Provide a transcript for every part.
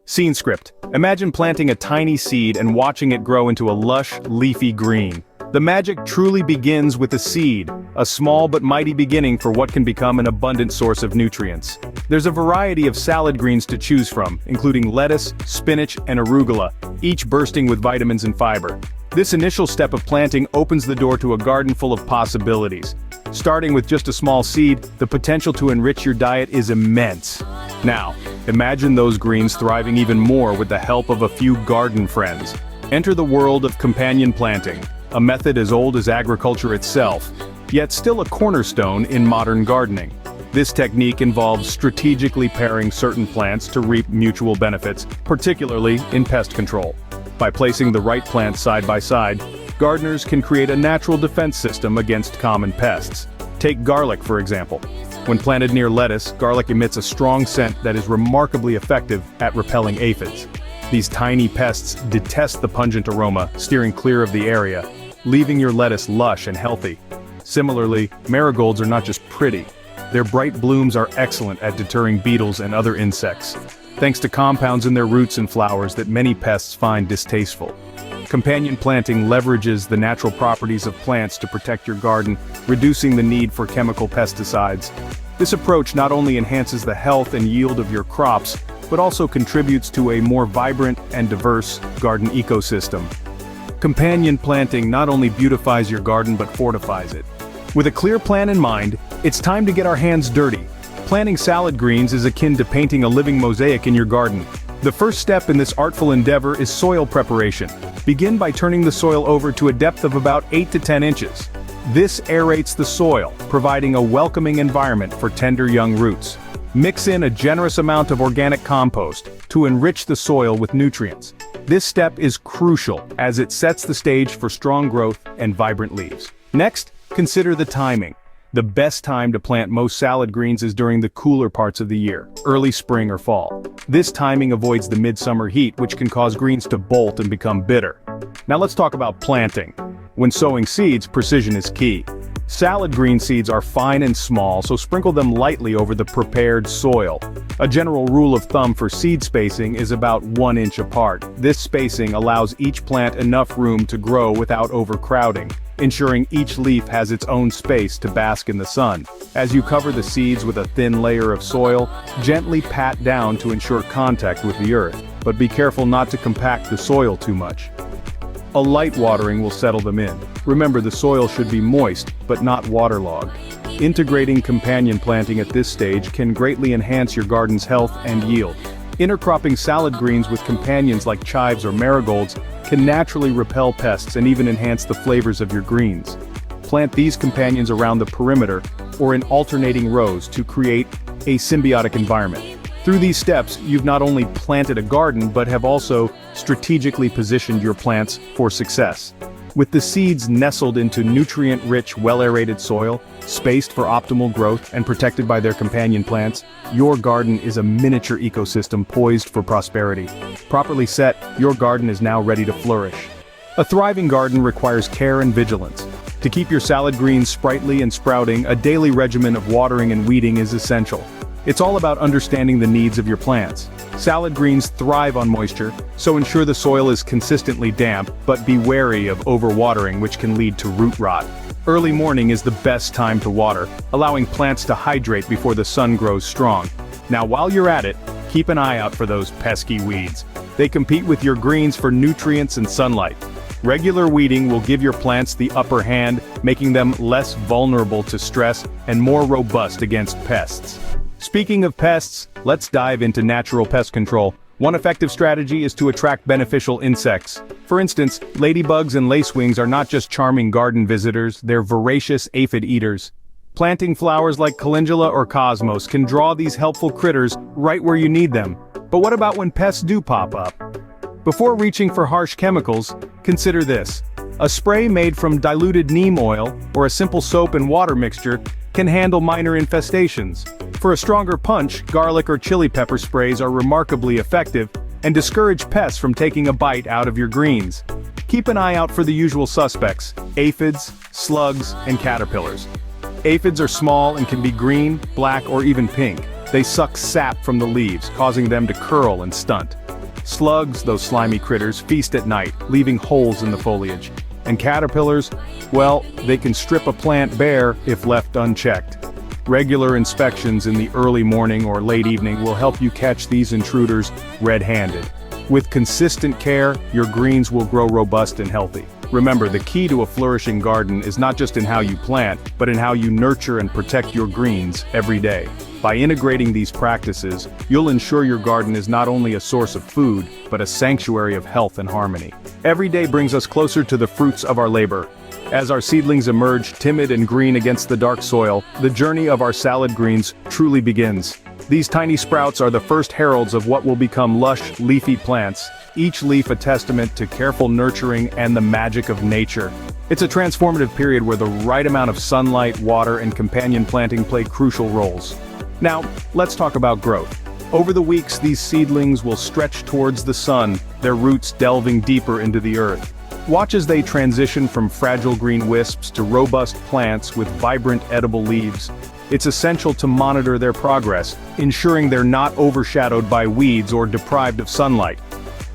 Scene script. Imagine planting a tiny seed and watching it grow into a lush, leafy green. The magic truly begins with a seed, a small but mighty beginning for what can become an abundant source of nutrients. There's a variety of salad greens to choose from, including lettuce, spinach, and arugula, each bursting with vitamins and fiber. This initial step of planting opens the door to a garden full of possibilities. Starting with just a small seed, the potential to enrich your diet is immense. Now, imagine those greens thriving even more with the help of a few garden friends. Enter the world of companion planting, a method as old as agriculture itself, yet still a cornerstone in modern gardening. This technique involves strategically pairing certain plants to reap mutual benefits, particularly in pest control. By placing the right plants side by side, gardeners can create a natural defense system against common pests. Take garlic, for example. When planted near lettuce, garlic emits a strong scent that is remarkably effective at repelling aphids. These tiny pests detest the pungent aroma, steering clear of the area, leaving your lettuce lush and healthy. Similarly, marigolds are not just pretty. Their bright blooms are excellent at deterring beetles and other insects, thanks to compounds in their roots and flowers that many pests find distasteful. Companion planting leverages the natural properties of plants to protect your garden, reducing the need for chemical pesticides. This approach not only enhances the health and yield of your crops, but also contributes to a more vibrant and diverse garden ecosystem. Companion planting not only beautifies your garden but fortifies it. With a clear plan in mind, it's time to get our hands dirty. Planting salad greens is akin to painting a living mosaic in your garden. The first step in this artful endeavor is soil preparation. Begin by turning the soil over to a depth of about 8 to 10 inches. This aerates the soil, providing a welcoming environment for tender young roots. Mix in a generous amount of organic compost to enrich the soil with nutrients. This step is crucial as it sets the stage for strong growth and vibrant leaves. Next, consider the timing. The best time to plant most salad greens is during the cooler parts of the year, early spring or fall. This timing avoids the midsummer heat, which can cause greens to bolt and become bitter. Now let's talk about planting. When sowing seeds, precision is key. Salad green seeds are fine and small, so sprinkle them lightly over the prepared soil. A general rule of thumb for seed spacing is about 1 inch apart. This spacing allows each plant enough room to grow without overcrowding, ensuring each leaf has its own space to bask in the sun. As you cover the seeds with a thin layer of soil, gently pat down to ensure contact with the earth, but be careful not to compact the soil too much. A light watering will settle them in. Remember, the soil should be moist, but not waterlogged. Integrating companion planting at this stage can greatly enhance your garden's health and yield. Intercropping salad greens with companions like chives or marigolds can naturally repel pests and even enhance the flavors of your greens. Plant these companions around the perimeter or in alternating rows to create a symbiotic environment. Through these steps, you've not only planted a garden but have also strategically positioned your plants for success. With the seeds nestled into nutrient-rich, well-aerated soil, spaced for optimal growth and protected by their companion plants, your garden is a miniature ecosystem poised for prosperity. Properly set, your garden is now ready to flourish. A thriving garden requires care and vigilance. To keep your salad greens sprightly and sprouting, a daily regimen of watering and weeding is essential. It's all about understanding the needs of your plants. Salad greens thrive on moisture, so ensure the soil is consistently damp, but be wary of overwatering, which can lead to root rot. Early morning is the best time to water, allowing plants to hydrate before the sun grows strong. Now while you're at it, keep an eye out for those pesky weeds. They compete with your greens for nutrients and sunlight. Regular weeding will give your plants the upper hand, making them less vulnerable to stress and more robust against pests. Speaking of pests, let's dive into natural pest control. One effective strategy is to attract beneficial insects. For instance, ladybugs and lacewings are not just charming garden visitors, they're voracious aphid eaters. Planting flowers like calendula or cosmos can draw these helpful critters right where you need them. But what about when pests do pop up? Before reaching for harsh chemicals, consider this. A spray made from diluted neem oil, or a simple soap and water mixture, can handle minor infestations. For a stronger punch, garlic or chili pepper sprays are remarkably effective and discourage pests from taking a bite out of your greens. Keep an eye out for the usual suspects: aphids, slugs, and caterpillars. Aphids are small and can be green, black, or even pink. They suck sap from the leaves, causing them to curl and stunt. Slugs, those slimy critters, feast at night, leaving holes in the foliage. And caterpillars, well, they can strip a plant bare if left unchecked. Regular inspections in the early morning or late evening will help you catch these intruders red-handed. With consistent care, your greens will grow robust and healthy. Remember, the key to a flourishing garden is not just in how you plant, but in how you nurture and protect your greens every day. By integrating these practices, you'll ensure your garden is not only a source of food, but a sanctuary of health and harmony. Every day brings us closer to the fruits of our labor. As our seedlings emerge timid and green against the dark soil, the journey of our salad greens truly begins. These tiny sprouts are the first heralds of what will become lush, leafy plants, each leaf a testament to careful nurturing and the magic of nature. It's a transformative period where the right amount of sunlight, water, and companion planting play crucial roles. Now, let's talk about growth. Over the weeks, these seedlings will stretch towards the sun, their roots delving deeper into the earth. Watch as they transition from fragile green wisps to robust plants with vibrant edible leaves. It's essential to monitor their progress, ensuring they're not overshadowed by weeds or deprived of sunlight.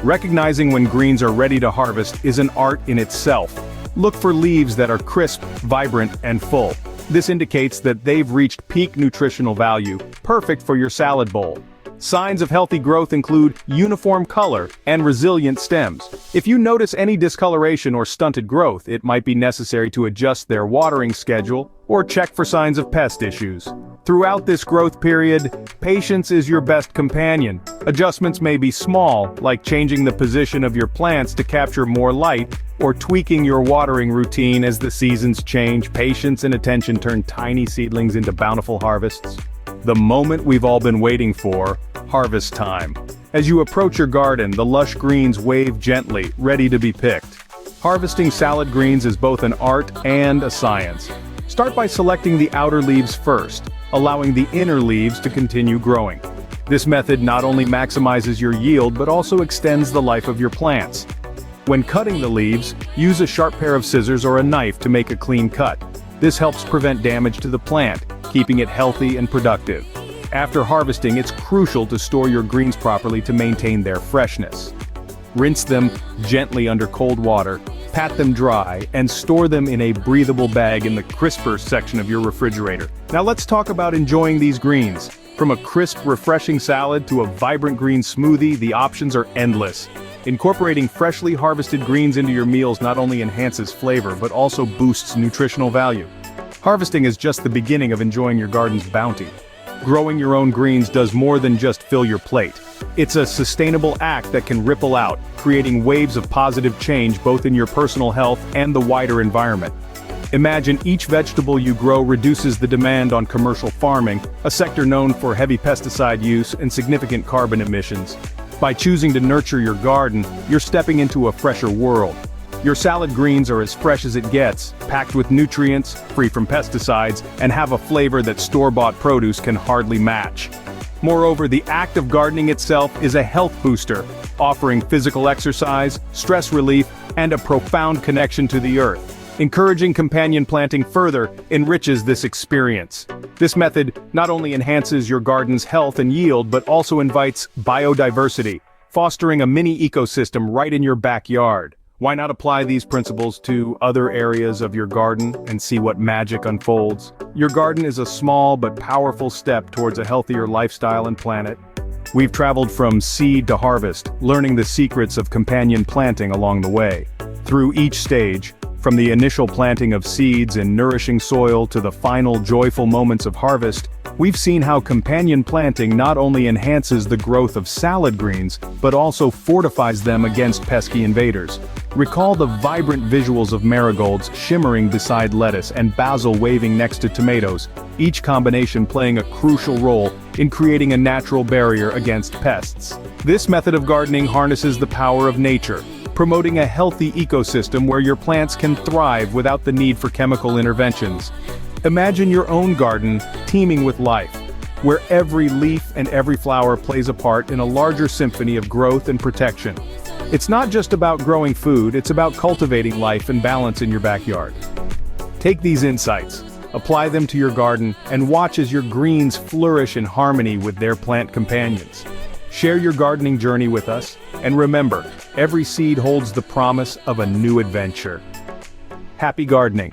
Recognizing when greens are ready to harvest is an art in itself. Look for leaves that are crisp, vibrant, and full. This indicates that they've reached peak nutritional value, perfect for your salad bowl. Signs of healthy growth include uniform color and resilient stems. If you notice any discoloration or stunted growth, it might be necessary to adjust their watering schedule or check for signs of pest issues. Throughout this growth period, patience is your best companion. Adjustments may be small, like changing the position of your plants to capture more light, or tweaking your watering routine as the seasons change. Patience and attention turn tiny seedlings into bountiful harvests. The moment we've all been waiting for, harvest time. As you approach your garden, the lush greens wave gently, ready to be picked. Harvesting salad greens is both an art and a science. Start by selecting the outer leaves first, allowing the inner leaves to continue growing. This method not only maximizes your yield but also extends the life of your plants. When cutting the leaves, use a sharp pair of scissors or a knife to make a clean cut. This helps prevent damage to the plant, keeping it healthy and productive. After harvesting, it's crucial to store your greens properly to maintain their freshness. Rinse them gently under cold water, pat them dry, and store them in a breathable bag in the crisper section of your refrigerator. Now let's talk about enjoying these greens. From a crisp, refreshing salad to a vibrant green smoothie, the options are endless. Incorporating freshly harvested greens into your meals not only enhances flavor but also boosts nutritional value. Harvesting is just the beginning of enjoying your garden's bounty. Growing your own greens does more than just fill your plate. It's a sustainable act that can ripple out, creating waves of positive change both in your personal health and the wider environment. Imagine each vegetable you grow reduces the demand on commercial farming, a sector known for heavy pesticide use and significant carbon emissions. By choosing to nurture your garden, you're stepping into a fresher world. Your salad greens are as fresh as it gets, packed with nutrients, free from pesticides, and have a flavor that store-bought produce can hardly match. Moreover, the act of gardening itself is a health booster, offering physical exercise, stress relief, and a profound connection to the earth. Encouraging companion planting further enriches this experience. This method not only enhances your garden's health and yield but also invites biodiversity, fostering a mini ecosystem right in your backyard. Why not apply these principles to other areas of your garden and see what magic unfolds? Your garden is a small but powerful step towards a healthier lifestyle and planet. We've traveled from seed to harvest, learning the secrets of companion planting along the way. Through each stage, from the initial planting of seeds in nourishing soil to the final joyful moments of harvest, we've seen how companion planting not only enhances the growth of salad greens, but also fortifies them against pesky invaders. Recall the vibrant visuals of marigolds shimmering beside lettuce and basil waving next to tomatoes, each combination playing a crucial role in creating a natural barrier against pests. This method of gardening harnesses the power of nature, promoting a healthy ecosystem where your plants can thrive without the need for chemical interventions. Imagine your own garden teeming with life, where every leaf and every flower plays a part in a larger symphony of growth and protection. It's not just about growing food, it's about cultivating life and balance in your backyard. Take these insights, apply them to your garden, and watch as your greens flourish in harmony with their plant companions. Share your gardening journey with us, and remember, every seed holds the promise of a new adventure. Happy gardening!